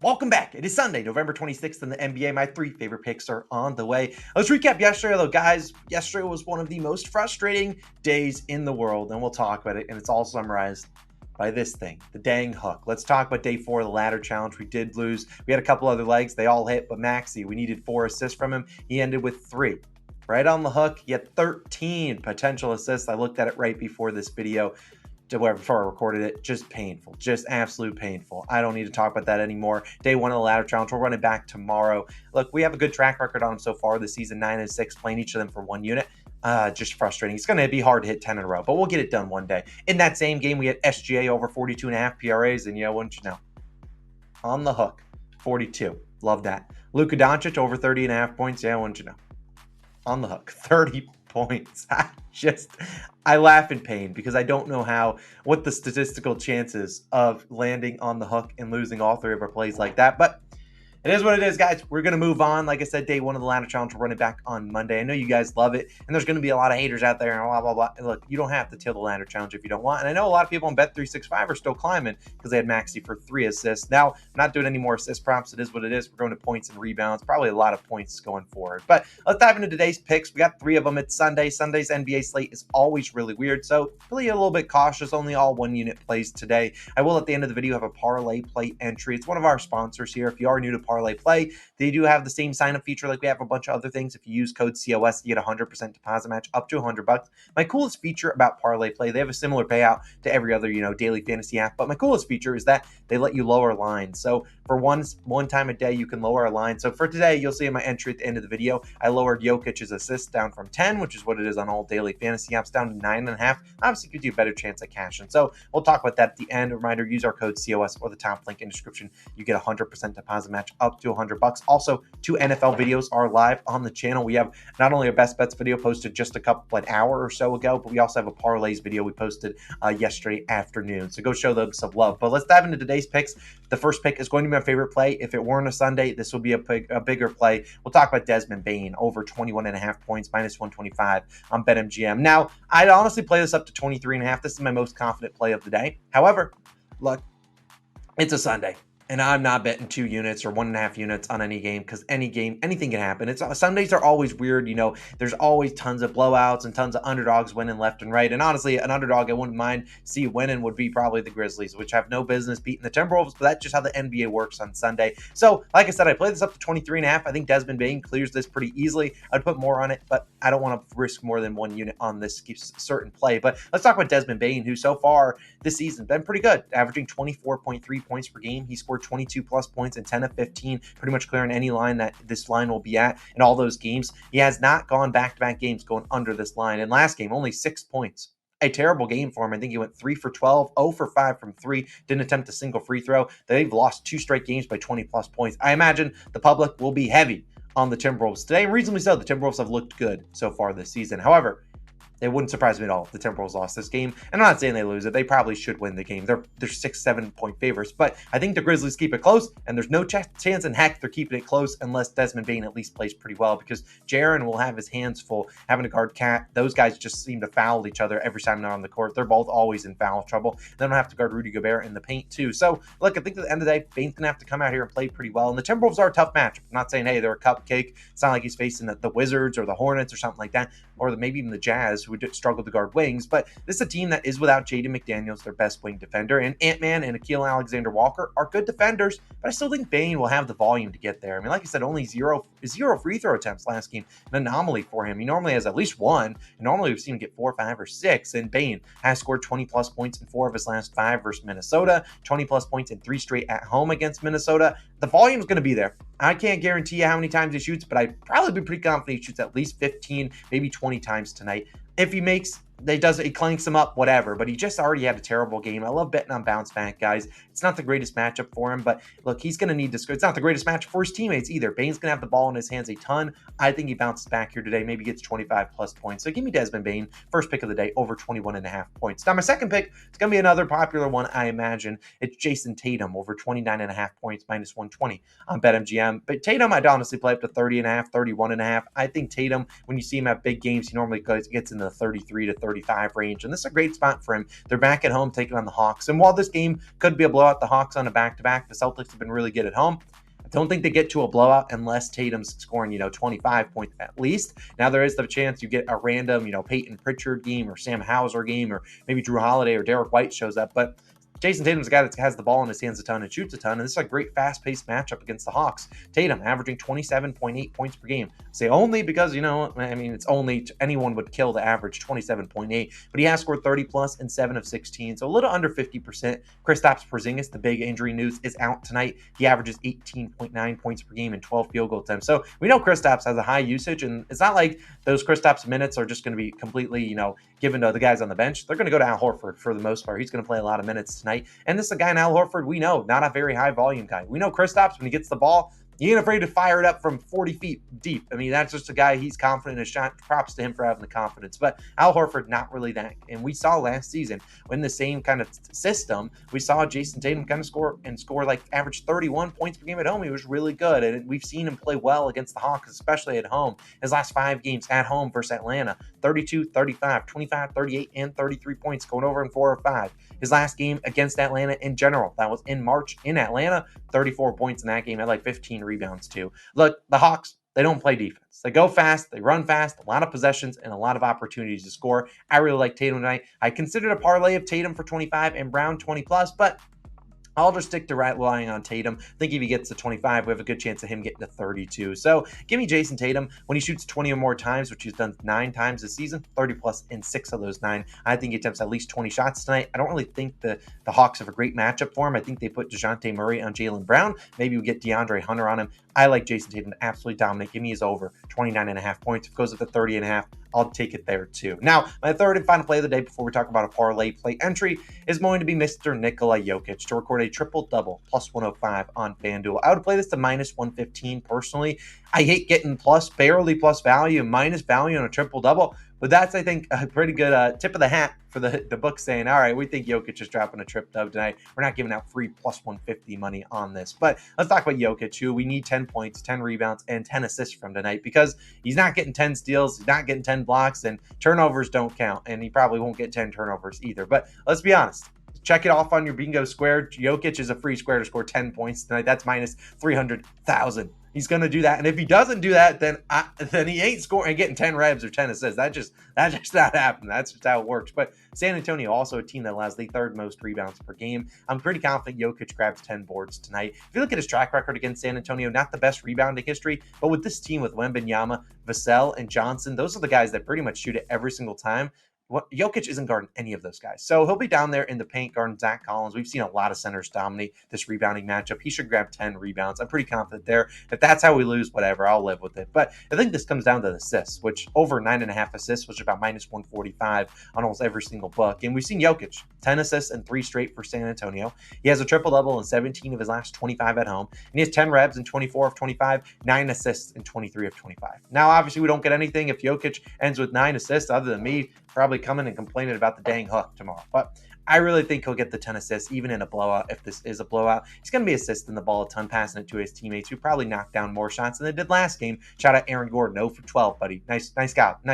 Welcome back. It is Sunday, November 26th in the NBA. My three favorite picks are on the way. Let's recap yesterday, though, guys. Yesterday was one of the most frustrating days in the world, and we'll talk about it, and it's all summarized by this thing, the dang hook. Let's talk about day 4 of the ladder challenge. We did lose. We had a couple other legs. They all hit, but Maxey, we needed 4 assists from him. He ended with 3. Right on the hook, he had 13 potential assists. I looked at it right before this video. Before I recorded it, just painful, just absolute painful. I don't need to talk about that anymore. Day 1 of the ladder challenge, we'll run it back tomorrow. Look, we have a good track record on him so far this season, 9-6, playing each of them for 1 unit. Just frustrating. It's going to be hard to hit 10 in a row, but we'll get it done one day. In that same game, we had SGA over 42.5 PRAs, and yeah, wouldn't you know? On the hook, 42. Love that. Luka Doncic over 30.5 points, yeah, wouldn't you know? On the hook, 30 points. I laugh in pain because I don't know what the statistical chances of landing on the hook and losing all 3 of our plays like that, but it is what it is, guys. We're going to move on. Like I said, day 1 of the ladder challenge, we'll run it back on Monday. I know you guys love it, and there's going to be a lot of haters out there and blah, blah, blah. And look, you don't have to till the ladder challenge if you don't want. And I know a lot of people on Bet365 are still climbing because they had Maxey for 3 assists. Now, I'm not doing any more assist props. It is what it is. We're going to points and rebounds. Probably a lot of points going forward. But let's dive into today's picks. We got 3 of them. It's Sunday. Sunday's NBA slate is always really weird, so really a little bit cautious. Only all 1 unit plays today. I will, at the end of the video, have a Parlay play entry. It's one of our sponsors here. If you are new to Parlay play, they do have the same sign-up feature like we have a bunch of other things. If you use code COS, you get 100% deposit match up to $100. My coolest feature about Parlay Play, they have a similar payout to every other, daily fantasy app, but my coolest feature is that they let you lower lines. So for one time a day, you can lower a line. So for today, you'll see in my entry at the end of the video, I lowered Jokic's assist down from 10, which is what it is on all daily fantasy apps, down to 9.5. Obviously, gives you a better chance at cashing. So we'll talk about that at the end. A reminder, use our code COS or the top link in description. You get 100% deposit match up to $100. Also, 2 NFL videos are live on the channel. We have not only a best bets video posted just an hour or so ago, but we also have a parlays video we posted yesterday afternoon. So go show them some love. But let's dive into today's picks. The first pick is going to be my favorite play. If it weren't a Sunday, this will be a bigger play. We'll talk about Desmond Bane over 21.5 points, minus 125 on BetMGM. Now, I'd honestly play this up to 23.5. This is my most confident play of the day. However, look, it's a Sunday, and I'm not betting 2 units or 1.5 units on any game because anything can happen. Sundays are always weird. There's always tons of blowouts and tons of underdogs winning left and right. And honestly, an underdog I wouldn't mind see winning would be probably the Grizzlies, which have no business beating the Timberwolves, but that's just how the NBA works on Sunday. So, like I said, I played this up to 23.5. I think Desmond Bane clears this pretty easily. I'd put more on it, but I don't want to risk more than 1 unit on this certain play. But let's talk about Desmond Bane, who so far this season been pretty good, averaging 24.3 points per game. He scored 22 plus points in 10 of 15, pretty much clearing any line that this line will be at in all those games. He has not gone back-to-back games going under this line. And last game, only 6 points. A terrible game for him. I think he went 3 for 12, 0 for 5 from 3, didn't attempt a single free throw. They've lost 2 straight games by 20 plus points. I imagine the public will be heavy on the Timberwolves today, and reasonably so. The Timberwolves have looked good so far this season. However, it wouldn't surprise me at all if the Timberwolves lost this game. And I'm not saying they lose it. They probably should win the game. They're 6-7 point favorites. But I think the Grizzlies keep it close, and there's no chance in heck they're keeping it close unless Desmond Bane at least plays pretty well, because Jaren will have his hands full having to guard Cat. Those guys just seem to foul each other every time they're on the court. They're both always in foul trouble. They don't have to guard Rudy Gobert in the paint too. So, look, I think at the end of the day, Bane's going to have to come out here and play pretty well. And the Timberwolves are a tough matchup. I'm not saying, hey, they're a cupcake. It's not like he's facing the Wizards or the Hornets or something like that, or maybe even the Jazz, who would struggle to guard wings. But this is a team that is without Jaden McDaniels, their best wing defender, and Ant-Man and Akil Alexander-Walker are good defenders, but I still think Bane will have the volume to get there. I mean, like I said, only zero free throw attempts last game, an anomaly for him. He normally has at least 1, and normally we've seen him get 4, 5, or 6, and Bane has scored 20 plus points in 4 of his last 5 versus Minnesota, 20 plus points in 3 straight at home against Minnesota. The volume is going to be there. I can't guarantee you how many times he shoots, but I'd probably be pretty confident he shoots at least 15, maybe 20 times tonight. If he makes he clanks him up, whatever, but he just already had a terrible game. I love betting on bounce back, guys. It's not the greatest matchup for him, but look, he's going to need to score. It's not the greatest matchup for his teammates either. Bane's going to have the ball in his hands a ton. I think he bounces back here today, maybe gets 25 plus points. So give me Desmond Bane, first pick of the day, over 21.5 points. Now, my second pick is going to be another popular one, I imagine. It's Jason Tatum, over 29.5 points, minus 120 on BetMGM. But Tatum, I'd honestly play up to 30.5, 31.5. I think Tatum, when you see him at big games, he normally gets in the 33 to 35 range. And this is a great spot for him. They're back at home taking on the Hawks. And while this game could be a blowout, the Hawks on a back-to-back, the Celtics have been really good at home. I don't think they get to a blowout unless Tatum's scoring, 25 points at least. Now, there is the chance you get a random, Peyton Pritchard game or Sam Hauser game, or maybe Drew Holiday or Derek White shows up. But Jason Tatum's a guy that has the ball in his hands a ton and shoots a ton, and this is a great fast-paced matchup against the Hawks. Tatum averaging 27.8 points per game. I say only because, it's only anyone would kill to average 27.8, but he has scored 30-plus in 7 of 16, so a little under 50%. Kristaps Porzingis, the big injury news, is out tonight. He averages 18.9 points per game and 12 field goal attempts. So we know Kristaps has a high usage, and it's not like those Kristaps minutes are just going to be completely, given to the guys on the bench. They're going to go to Al Horford for the most part. He's going to play a lot of minutes tonight. And this is a guy in Al Horford we know, not a very high volume guy. We know Kristaps, when he gets the ball, he ain't afraid to fire it up from 40 feet deep. That's just a guy, he's confident in his shot. Props to him for having the confidence. But Al Horford, not really that. And we saw last season, when the same kind of system, we saw Jason Tatum kind of score like average 31 points per game at home. He was really good. And we've seen him play well against the Hawks, especially at home. His last 5 games at home versus Atlanta, 32, 35, 25, 38, and 33 points, going over in 4 or 5. His last game against Atlanta in general, that was in March in Atlanta, 34 points in that game, had like 15 rebounds too. Look, the Hawks, they don't play defense. They go fast, they run fast, a lot of possessions, and a lot of opportunities to score. I really like Tatum tonight. I considered a parlay of Tatum for 25 and Brown 20+, but I'll just stick to relying on Tatum. I think if he gets to 25, we have a good chance of him getting to 32. So give me Jason Tatum when he shoots 20 or more times, which he's done 9 times this season, 30+ in 6 of those 9. I think he attempts at least 20 shots tonight. I don't really think the Hawks have a great matchup for him. I think they put DeJounte Murray on Jaylen Brown. Maybe we get DeAndre Hunter on him. I like Jason Tatum to absolutely dominate. Give me his over 29.5 points. If it goes up to 30.5, I'll take it there too. Now, my third and final play of the day before we talk about a parlay play entry is going to be Mr. Nikola Jokic to record a triple-double plus 105 on FanDuel. I would play this to minus 115 personally. I hate getting barely plus value, minus value on a triple-double, but that's, I think, a pretty good tip of the hat for the book saying, all right, we think Jokic is dropping a trip-dub tonight. We're not giving out free plus 150 money on this. But let's talk about Jokic, who we need 10 points, 10 rebounds, and 10 assists from tonight because he's not getting 10 steals, he's not getting 10 blocks, and turnovers don't count, and he probably won't get 10 turnovers either. But let's be honest. Check it off on your bingo square. Jokic is a free square to score 10 points tonight. That's minus 300,000. He's going to do that. And if he doesn't do that, then he ain't scoring and getting 10 revs or 10 assists. That just not happening. That's just how it works. But San Antonio, also a team that allows the 3rd most rebounds per game. I'm pretty confident Jokic grabs 10 boards tonight. If you look at his track record against San Antonio, not the best rebounding history, but with this team with Wembanyama, Vassell, and Johnson, those are the guys that pretty much shoot it every single time. Jokic isn't guarding any of those guys. So he'll be down there in the paint guarding Zach Collins. We've seen a lot of centers dominate this rebounding matchup. He should grab 10 rebounds. I'm pretty confident there. If that's how we lose, whatever, I'll live with it. But I think this comes down to the assists, which over 9.5 assists, which is about minus 145 on almost every single book. And we've seen Jokic, 10 assists and 3 straight for San Antonio. He has a triple-double in 17 of his last 25 at home. And he has 10 revs in 24 of 25, 9 assists in 23 of 25. Now, obviously, we don't get anything if Jokic ends with 9 assists, other than me probably coming and complaining about the dang hook tomorrow. But I really think he'll get the 10 assists, even in a blowout. If this is a blowout, he's going to be assisting the ball a ton, passing it to his teammates, who probably knocked down more shots than they did last game. Shout out Aaron Gordon, 0 for 12, buddy. Nice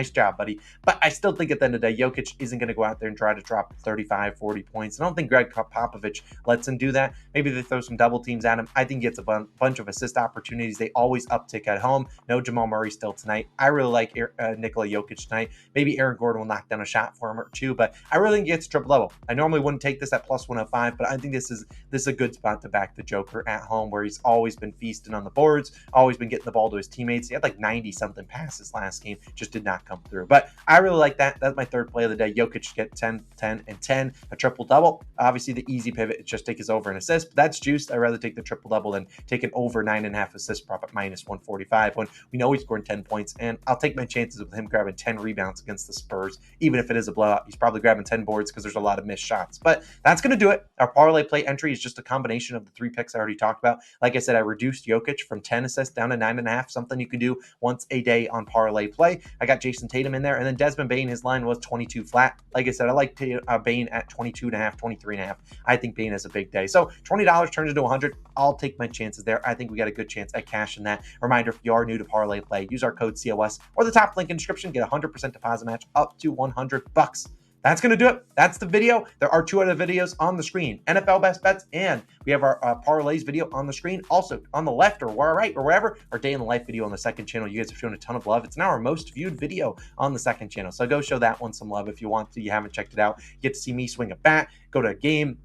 job, buddy. But I still think at the end of the day, Jokic isn't going to go out there and try to drop 35, 40 points. I don't think Greg Popovich lets him do that. Maybe they throw some double teams at him. I think he gets a bunch of assist opportunities. They always uptick at home. No Jamal Murray still tonight. I really like Nikola Jokic tonight. Maybe Aaron Gordon will knock down a shot for him or two, but I really think he gets triple-double. I normally wouldn't take this at plus 105, but I think this is a good spot to back the Joker at home, where he's always been feasting on the boards, always been getting the ball to his teammates. He had like 90-something passes last game, just did not come through. But I really like that. That's my third play of the day. Jokic get 10, 10, and 10, a triple-double. Obviously, the easy pivot is just take his over and assist, but that's juiced. I'd rather take the triple-double than take an over 9.5 assist prop at minus 145 when we know he's scoring 10 points, and I'll take my chances with him grabbing 10 rebounds against the Spurs. Even if it is a blowout, he's probably grabbing 10 boards because there's a lot of missed shots. But that's going to do it. Our parlay play entry is just a combination of the 3 picks I already talked about. Like I said, I reduced Jokic from 10 assists down to 9.5, something you can do once a day on parlay play. I got Jason Tatum in there, and then Desmond Bane, his line was 22 flat. Like I said, I like Bane at 22.5, 23.5. I think Bane has a big day. So $20 turns into 100. I'll take my chances there. I think we got a good chance at cashing that. Reminder, if you are new to parlay play, use our code COS or the top link in the description. Get a 100% deposit match up to $100. That's going to do it. That's the video. There are 2 other videos on the screen, NFL best bets, and we have our parlays video on the screen. Also, on the left or right or wherever, our day in the life video on the second channel. You guys have shown a ton of love. It's now our most viewed video on the second channel. So go show that one some love if you want to. You haven't checked it out. You get to see me swing a bat, go to a game,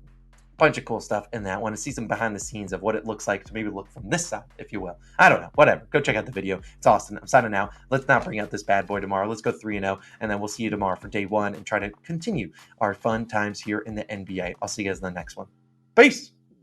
bunch of cool stuff in that one, and see some behind the scenes of what it looks like to maybe look from this side, if you will. I don't know, whatever. Go check out the video. It's awesome. I'm signing out. Let's not bring out this bad boy tomorrow. Let's go 3-0, and then we'll see you tomorrow for day 1 and try to continue our fun times here in the NBA. I'll see you guys in the next one. Peace.